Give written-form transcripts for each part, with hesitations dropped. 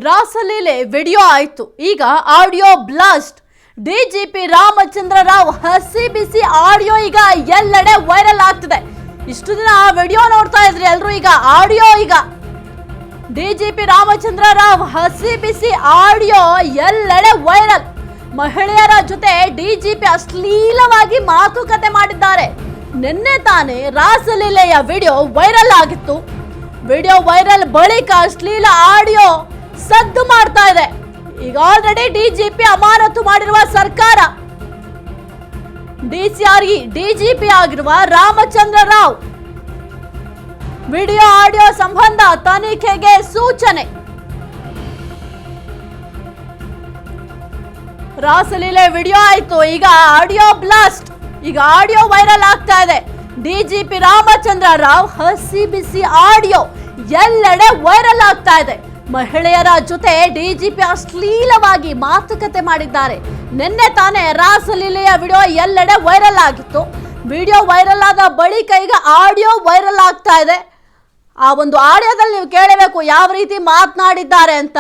ರಾಸಲೀಲೆ video ಆಯ್ತು, ಈಗ audio blast. DGP Ramachandra Rao ಹಸಿ ಬಿಸಿ ಆಡಿಯೋ ಈಗ ಎಲ್ಲೆಡೆ ವೈರಲ್ ಆಗ್ತಿದೆ. ಇಷ್ಟು ದಿನ ಆ ವಿಡಿಯೋ ನೋಡ್ತಾ ಇದ್ರಿ ಎಲ್ರು, ಈಗ ಆಡಿಯೋ. ಈಗ ಡಿಜಿಪಿ ರಾಮಚಂದ್ರ ರಾವ್ ಹಸಿ ಬಿಸಿ ಆಡಿಯೋ ಎಲ್ಲೆಡೆ ವೈರಲ್. ಮಹಿಳೆಯರ ಜೊತೆ ಡಿಜಿಪಿ ಅಶ್ಲೀಲವಾಗಿ ಮಾತುಕತೆ ಮಾಡಿದ್ದಾರೆ. ನಿನ್ನೆ ತಾನೇ ರಾಸಲೀಲೆಯ ವಿಡಿಯೋ ವೈರಲ್ ಆಗಿತ್ತು. ವಿಡಿಯೋ ವೈರಲ್ ಬಳಿಕ ಅಶ್ಲೀಲ ಆಡಿಯೋ ಸದ್ದು ಮಾಡ್ತಾ ಇದೆ. ಈಗ ಆಲ್ರೆಡಿ ಡಿಜಿಪಿ ಅಮಾನತು ಮಾಡಿರುವ ಸರ್ಕಾರ, ಡಿಸಿಆರ್ಇ ಡಿಜಿಪಿ ಆಗಿರುವ ರಾಮಚಂದ್ರ ರಾವ್ ವಿಡಿಯೋ ಆಡಿಯೋ ಸಂಬಂಧ ತನಿಖೆಗೆ ಸೂಚನೆ. ರಾಸಲೀಲೆ ವಿಡಿಯೋ ಆಯ್ತು, ಈಗ ಆಡಿಯೋ ಬ್ಲಾಸ್ಟ್. ಈಗ ಆಡಿಯೋ ವೈರಲ್ ಆಗ್ತಾ ಇದೆ. ಡಿಜಿಪಿ ರಾಮಚಂದ್ರ ರಾವ್ ಹಸಿ ಬಿಸಿ ಆಡಿಯೋ ಎಲ್ಲೆಡೆ ವೈರಲ್ ಆಗ್ತಾ ಇದೆ. ಮಹಿಳೆಯರ ಜೊತೆ ಡಿಜಿಪಿ ಅಶ್ಲೀಲವಾಗಿ ಮಾತುಕತೆ ಮಾಡಿದ್ದಾರೆ. ನಿನ್ನೆ ತಾನೇ ರಾಸಲೀಲೆಯ ವಿಡಿಯೋ ಎಲ್ಲೆಡೆ ವೈರಲ್ ಆಗಿತ್ತು. ವಿಡಿಯೋ ವೈರಲ್ ಆದ ಬಳಿಕ ಈಗ ಆಡಿಯೋ ವೈರಲ್ ಆಗ್ತಾ ಇದೆ. ಆ ಒಂದು ಆಡಿಯೋದಲ್ಲಿ ನೀವು ಕೇಳಬೇಕು ಯಾವ ರೀತಿ ಮಾತನಾಡಿದ್ದಾರೆ ಅಂತ.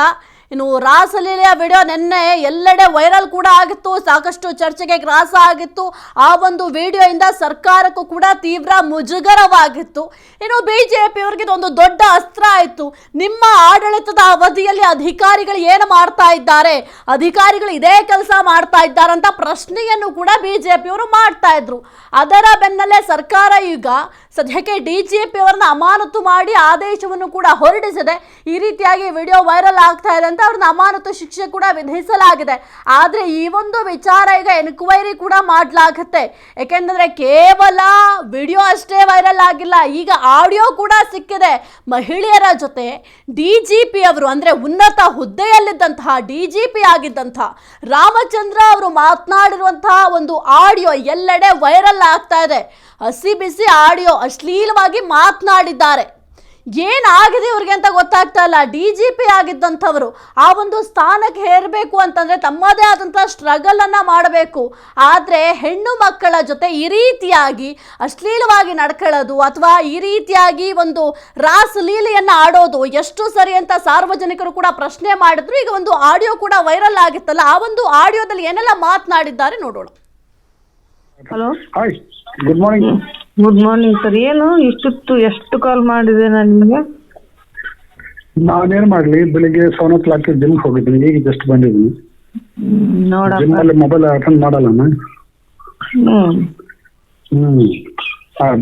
ಇನ್ನು ರಾಸಲೀಲೆಯ ವಿಡಿಯೋ ನಿನ್ನೆ ಎಲ್ಲೆಡೆ ವೈರಲ್ ಕೂಡ ಆಗಿತ್ತು, ಸಾಕಷ್ಟು ಚರ್ಚೆಗೆ ಗ್ರಾಸ ಆಗಿತ್ತು. ಆ ಒಂದು ವಿಡಿಯೋಯಿಂದ ಸರ್ಕಾರಕ್ಕೂ ಕೂಡ ತೀವ್ರ ಮುಜುಗರವಾಗಿತ್ತು. ಇನ್ನು ಬಿಜೆಪಿಯವರಿಗೆ ಇದೊಂದು ದೊಡ್ಡ ಅಸ್ತ್ರ ಆಯಿತು. ನಿಮ್ಮ ಆಡಳಿತದ ಅವಧಿಯಲ್ಲಿ ಅಧಿಕಾರಿಗಳು ಏನು ಮಾಡ್ತಾ ಇದ್ದಾರೆ, ಅಧಿಕಾರಿಗಳು ಇದೇ ಕೆಲಸ ಮಾಡ್ತಾ ಇದ್ದಾರಂತ ಪ್ರಶ್ನೆಯನ್ನು ಕೂಡ ಬಿಜೆಪಿಯವರು ಮಾಡ್ತಾ ಇದ್ರು. ಅದರ ಬೆನ್ನಲ್ಲೇ ಸರ್ಕಾರ ಈಗ ಸದ್ಯಕ್ಕೆ ಡಿಜಿಪಿ ಅವರನ್ನ ಅಮಾನತು ಮಾಡಿ ಆದೇಶವನ್ನು ಕೂಡ ಹೊರಡಿಸಿದೆ. ಈ ರೀತಿಯಾಗಿ ವಿಡಿಯೋ ವೈರಲ್ ಆಗ್ತಾ ಇದೆ ಅಂತ ಅವ್ರನ್ನ ಅಮಾನತು ಶಿಕ್ಷೆ ಕೂಡ ವಿಧಿಸಲಾಗಿದೆ. ಆದರೆ ಈ ಒಂದು ವಿಚಾರ ಈಗ ಎನ್ಕ್ವೈರಿ ಕೂಡ ಮಾಡಲಾಗುತ್ತೆ. ಯಾಕೆಂದ್ರೆ ಕೇವಲ ವಿಡಿಯೋ ಅಷ್ಟೇ ವೈರಲ್ ಆಗಿಲ್ಲ, ಈಗ ಆಡಿಯೋ ಕೂಡ ಸಿಕ್ಕಿದೆ. ಮಹಿಳೆಯರ ಜೊತೆ ಡಿಜಿಪಿ ಅವರು ಅಂದ್ರೆ ಉನ್ನತ ಹುದ್ದೆಯಲ್ಲಿದ್ದಂತಹ ಡಿಜಿಪಿ ಆಗಿದ್ದಂತಹ ರಾಮಚಂದ್ರ ಅವರು ಮಾತನಾಡಿರುವಂತಹ ಒಂದು ಆಡಿಯೋ ಎಲ್ಲೆಡೆ ವೈರಲ್ ಆಗ್ತಾ ಇದೆ. ಹಸಿ ಬಿಸಿ ಆಡಿಯೋ, ಅಶ್ಲೀಲವಾಗಿ ಮಾತನಾಡಿದ್ದಾರೆ. ಏನಾಗಿದೆ ಇವ್ರಿಗೆ ಅಂತ ಗೊತ್ತಾಗ್ತಾ ಇಲ್ಲ. ಡಿಜಿಪಿ ಆಗಿದ್ದಂಥವರು ಆ ಒಂದು ಸ್ಥಾನಕ್ಕೆ ಹೇರಬೇಕು ಅಂತಂದ್ರೆ ತಮ್ಮದೇ ಆದಂತಹ ಸ್ಟ್ರಗಲ್ ಅನ್ನ ಮಾಡಬೇಕು. ಆದ್ರೆ ಹೆಣ್ಣು ಮಕ್ಕಳ ಜೊತೆ ಈ ರೀತಿಯಾಗಿ ಅಶ್ಲೀಲವಾಗಿ ನಡ್ಕೊಳ್ಳೋದು ಅಥವಾ ಈ ರೀತಿಯಾಗಿ ಒಂದು ರಾಸಲೀಲೆಯನ್ನ ಆಡೋದು ಎಷ್ಟು ಸರಿ ಅಂತ ಸಾರ್ವಜನಿಕರು ಕೂಡ ಪ್ರಶ್ನೆ ಮಾಡಿದ್ರು. ಈಗ ಒಂದು ಆಡಿಯೋ ಕೂಡ ವೈರಲ್ ಆಗಿತ್ತಲ್ಲ, ಆ ಒಂದು ಆಡಿಯೋದಲ್ಲಿ ಏನೆಲ್ಲ ಮಾತನಾಡಿದ್ದಾರೆ ನೋಡೋಣ. Hello, hi, good morning. Good morning sir. ಏನು ಇಷ್ಟೊತ್ತು ಎಷ್ಟು ಕಾಲ್ ಮಾಡಿದೆ ನಾನು ನಿಮಗೆ? ನಾನೇನ್ ಮಾಡ್ಲಿ, ಬೆಳಿಗ್ಗೆ 7:00 ಜಿಮ್ ಹೋಗಿದ್ದೀನಿ, ಈಗ ಜಸ್ಟ್ ಬಂದಿದ್ದೀನಿ. ಜಿಮ್ ಅಲ್ಲಿ ಮೊಬೈಲ್ ಅಟೆಂಡ್ ಮಾಡಲ್ಲ ನಾನು.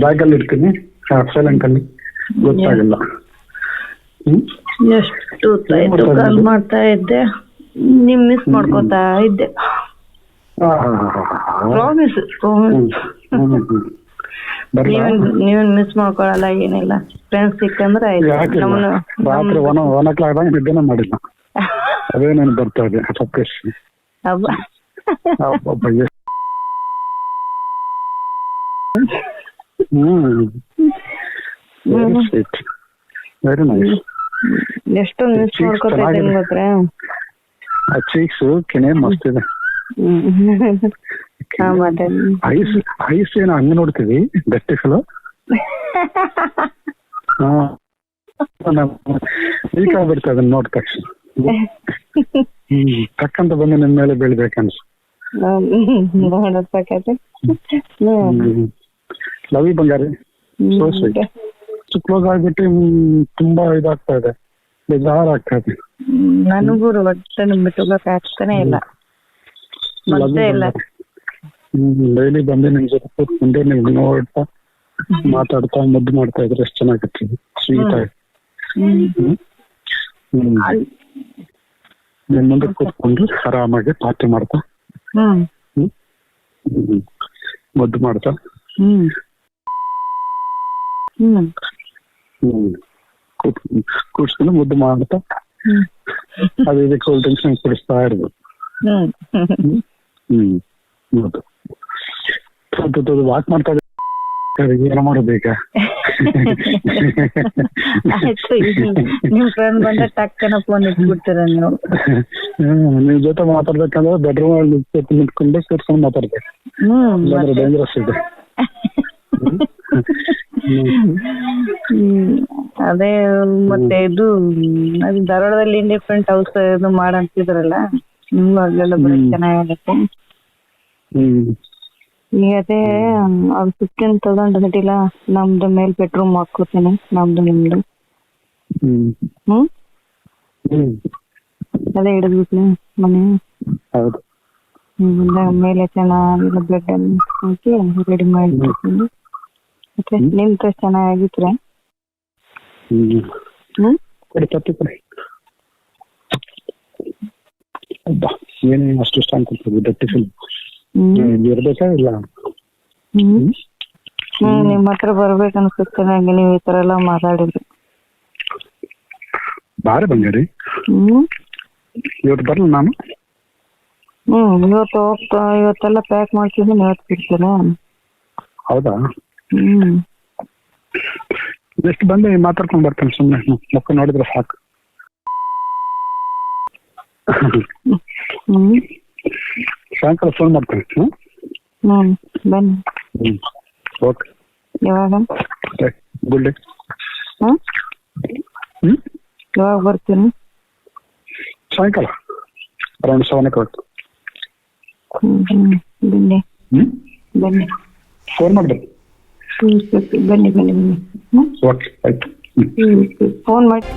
ಬ್ಯಾಗ್ ಅಲ್ಲಿ ಇರ್ತೀನಿ, ಸೈಲೆಂಟ್ ಅಲ್ಲಿ, ಗೊತ್ತಾಗಲ್ಲ. ಎಷ್ಟು ಕಾಲ್ ಮಾಡ್ತಾ ಇದ್ದೆ, ನಿಮ್ ಮಿಸ್ ಮಾಡ್ಕೋತಾ ಇದ್ದೆ. ಪ್ರಾಮಿಸ್ ನೀವೇನ್ ಮಿಸ್ ಮಾಡ್ಕೊಳಲ್ಲ, ಏನಿಲ್ಲ. ಫ್ರೆಂಡ್ಸ್ ಸಿಕ್ಕಂದ್ರೆ ರಾತ್ರಿ 1:00 ನಿದ್ದೆನೇ ಮಾಡಿಲ್ಲ. ಅದೇ ನಾನು ಬರ್ತಾ ಇದೆ ಸಪ್ರೇಶ್. Very nice. ಎಷ್ಟೊಂದು ಮಿಸ್ ಮಾಡ್ಕೊತಾ ಇದ್ದೀನಿ ಗೊತ್ತಾ? ಆ ಚೀಕ್ಸ್ ಕೆನೆ ಮಸ್ತ್ ಇದೆ. ಐಸ್ ಏನೋ ಹಂಗ ನೋಡ್ತೀವಿ ಗಟ್ಟಿಗಳು. ಈಗ ಆಗ್ಬಿಡ್ತಾ ಅದನ್ನ ನೋಡ್ ತಕ್ಷಣ ತಕ್ಕಂತ ಬಂದು ನಿನ್ ಮೇಲೆ ಬೀಳ್ಬೇಕನ್ಸ. ಲವಿ ಬಂಗಾರಿ ಸೋ ಸ್ವೀಟ್. ಕ್ಲೋಸ್ ಆಗ್ಬಿಟ್ಟು ತುಂಬಾ ಇದಾಗ್ತಾ ಇದೆ, ಬೇಜಾರ್ ಆಗ್ತಾ ಇದೆ. ನನಗೂ ಒಟ್ಟೆ ಬಿಟ್ಟೋಗಕ್ ಆಗ್ತಾನೆ ಇಲ್ಲ. ಡೈಲಿ ಬಂದು ನಿಮ್ ಜೊತೆ ಕೂತ್ಕೊಂಡೆ ನಿಮ್ಗೆ ನೋಡ್ತಾ ಮಾತಾಡ್ತಾ ಮುದ್ದು ಮಾಡ್ತಾ ಇದ್ರೆ ಎಷ್ಟು ಚೆನ್ನಾಗಿರ್ತೀವಿ. ಸ್ವೀಟ್ ಆಗಿ ನಿಮ್ ಮುಂದೆ ಕೂತ್ಕೊಂಡು ಆರಾಮಾಗಿ ಪಾರ್ಟಿ ಮಾಡ್ತಾ ಮುದ್ದು ಮಾಡ್ತಾ ಕೂರ್ಸ್ಕೊಂಡು ಮುದ್ದು ಮಾಡ್ತಾ ಅದೇ ಕೂಲ್ ಡ್ರಿಂಕ್ಸ್ ಕುಡಿಸ್ತಾ ಇರ್ಬೋದು. ಹೌದು, ವಾಕ್ ಮಾಡ್ತಾ ಏನೋ ಮಾಡೋದೀಗ. ನಿಮ್ ಫ್ರೆಂಡ್ ಬಂದ ಟಕ್ಕನ ಫೋನ್ ಇಟ್ಬಿಡ್ತೀರ ನೀವು. ನಿಮ್ ಜೊತೆ ಮಾತಾಡ್ಬೇಕಂದ್ರೆ ಬೆಡ್ರೂಮ್ ಅಲ್ಲಿ ನಿಂತ್ಕೊಂಡು ಕೂತ್ಕೊಂಡು ಮಾತಾಡ್ಬೇಕು, ಡೇಂಜರಸ್ ಇದೆ. ಅದೇ ಮತ್ತೆ ಇದು ಅದು ಧಾರವಾಡದಲ್ಲಿ ಇಂಡಿಪೆಂಡೆಂಟ್ ಹೌಸ್ ಇದು ಮಾಡಂತಿದ್ರಲ್ಲ ನಿಮ್ಗೂ ಅಲ್ಲೆಲ್ಲ ಬರೀ ಚೆನ್ನಾಗಾಗತ್ತೆ. ಈಗ ಅದೇ ಅದು 15,000 ಗಟ್ಟಿಲ್ಲ ನಮ್ದು ಮೇಲ್ ಬೆಡ್ರೂಮ್ ಹಾಕೋತೀನಿ ನಮ್ದು ನಿಮ್ದು. ಅದೇ ಹಿಡಿದ್ಬಿಟ್ಲಿ ಮನೆ. ಹೌದು. ಮೇಲೆ ಚೆನ್ನಾಗಿಲ್ಲ ಬೆಡ್ ಅಲ್ಲಿ ಹಾಕಿ ರೆಡಿ ಮಾಡಿರ್ತೀನಿ. ಓಕೆ ನಿಮ್ದು ಚೆನ್ನಾಗಿದ್ರೆ ಕೊಡಿ ತಪ್ಪಿ ಕೊಡಿ. ಏನೇನು ಅಷ್ಟು ಇಷ್ಟ ಅನ್ಕೊಳ್ತೀವಿ ದಟ್ಟಿ ಫಿಲ್ಮ್ ಇರ್ಬೇಕಾ ಇಲ್ಲ? ನಿಮ್ ಹತ್ರ ಬರ್ಬೇಕು ಅನ್ಸುತ್ತೆ ನಂಗೆ, ನೀವ್ ಈ ತರ ಎಲ್ಲ ಮಾತಾಡಿದ್ರಿ. ಬಾರಿ ಬಂಗಾರಿ ಇವತ್ತು ಬರಲ್ಲ ನಾನು. ಇವತ್ತು ಹೋಗ್ತಾ ಇವತ್ತೆಲ್ಲ ಪ್ಯಾಕ್ ಮಾಡ್ತಿದ್ದೀನಿ, ಇವತ್ತು ಬಿಡ್ತೀರಾ? ಹೌದಾ? ಎಷ್ಟು ಬಂದು ಮಾತಾಡ್ಕೊಂಡ್ ಬರ್ತೇನೆ ಸುಮ್ಮನೆ, ಮಕ್ಕ ನೋಡಿದ್ರೆ ಸಾಕು. ಸಾಯಂಕಾಲ ಫೋನ್ ಮಾಡ್ತೇನೆ. ಬನ್ನಿ. ಓಕೆ. ಯಾವಾಗ? Good day. ಯಾವಾಗ ಬರ್ತೀನಿ? ಸಾಯಂಕಾಲ ಅರೌಂಡ್ 7 o'clock. ಬನ್ನಿ ಬನ್ನಿ. ಫೋನ್ ಮಾಡ್ಬೇಕು. ಬನ್ನಿ ಬನ್ನಿ ಬನ್ನಿ. ಓಕೆ ಆಯ್ತು. ಫೋನ್ ಮಾಡಿ.